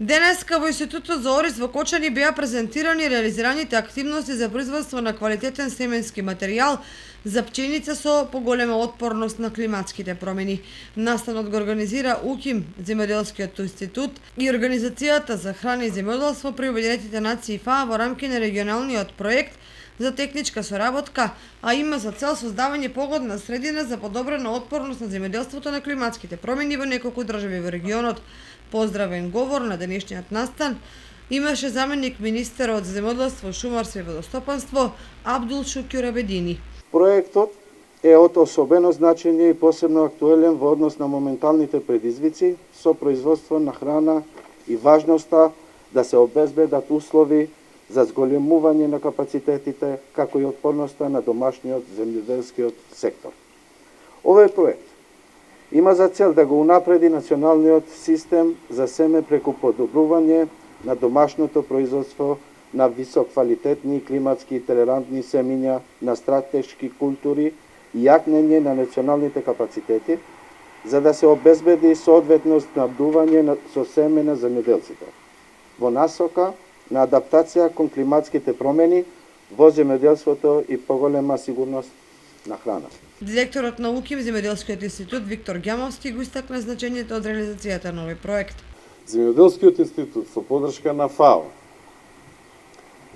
Денеска во Институтот за ориз во Кочани беа презентирани реализираните активности за производство на квалитетен семенски материјал за пченица со поголема отпорност на климатските промени. Настанот го организира УКИМ, Земјоделскиот институт и Организацијата за храна и земјоделство при Обединетите нации ФАО во рамки на регионалниот проект за техничка соработка, а има за цел создавање погодна средина за подобрена отпорност на земјоделството на климатските промени во неколку држави во регионот. Поздравен говор на денешниот настан имаше заменик министерот за земјоделство, шумарство и водостопанство Абдул Шукюр Абедини. Проектот е од особено значење и посебно актуелен во однос на моменталните предизвици со производство на храна и важноста да се обезбедат услови за зголемување на капацитетите, како и отпорноста на домашниот земјоделскиот сектор. Овој проект има за цел да го унапреди националниот систем за семе преку подобрување на домашното производство на високвалитетни климатски и толерантни семиња на стратешки култури и јакнење на националните капацитети, за да се обезбеди соодветно снабдување со семе на земјоделците, во насока на адаптација кон климатските промени во земјоделството и поголема сигурност на храна. Директорот на УКИМ, Земјоделскиот институт Виктор Ѓамовски го истакна значењето од реализацијата на овој проект. Земјоделскиот институт со поддршка на ФАО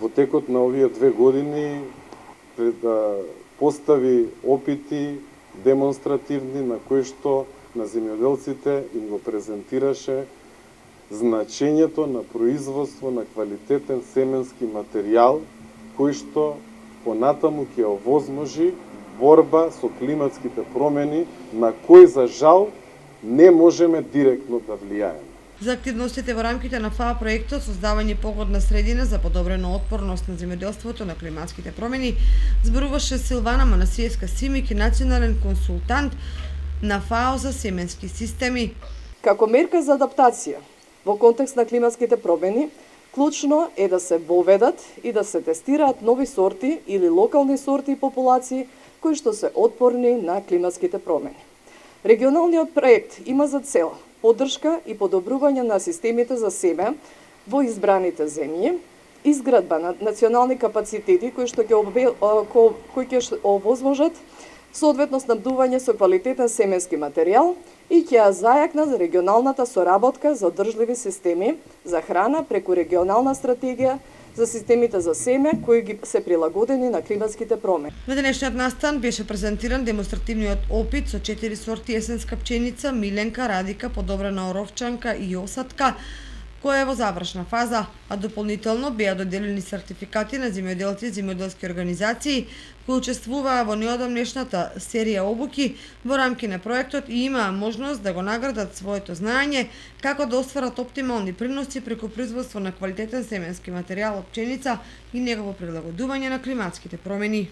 во текот на овие 2 години постави опити демонстративни на кои што на земјоделците им го презентираше значењето на производство на квалитетен семенски материјал кој што понатаму ќе овозможи борба со климатските промени на кои за жал не можеме директно да влијаеме. За активностите во рамките на ФАО проектот создавање погодна средина за подобрена отпорност на земјоделството на климатските промени зборуваше Силвана Манасиевска Симик, национален консултант на ФАО за семенски системи. Како мерка за адаптација во контекст на климатските промени, клучно е да се воведат и да се тестираат нови сорти или локални сорти и популации кои што се отпорни на климатските промени. Регионалниот проект има за цел поддршка и подобрување на системите за семе во избраните земји, изградба на национални капацитети кои што ќе овозможат соодветно снабдување со квалитетен семенски материјал и ќе ја зајакнат регионалната соработка за одржливи системи за храна преку регионална стратегија за системите за семе кои ги се прилагодени на климатските промени. На денешниот настан беше презентиран демонстративниот опит со 4 сорти есенска пченица, миленка, радика, подобрена оровчанка и осатка, која е во завршна фаза, а дополнително беа доделени сертификати на земјоделци и земјоделски организации кои учествуваа во неодамнешната серија обуки во рамки на проектот и имаа можност да го наградат своето знаење како да остварат оптимални приноси преку производство на квалитетен семенски материјал од пченица и негово прилагодување на климатските промени.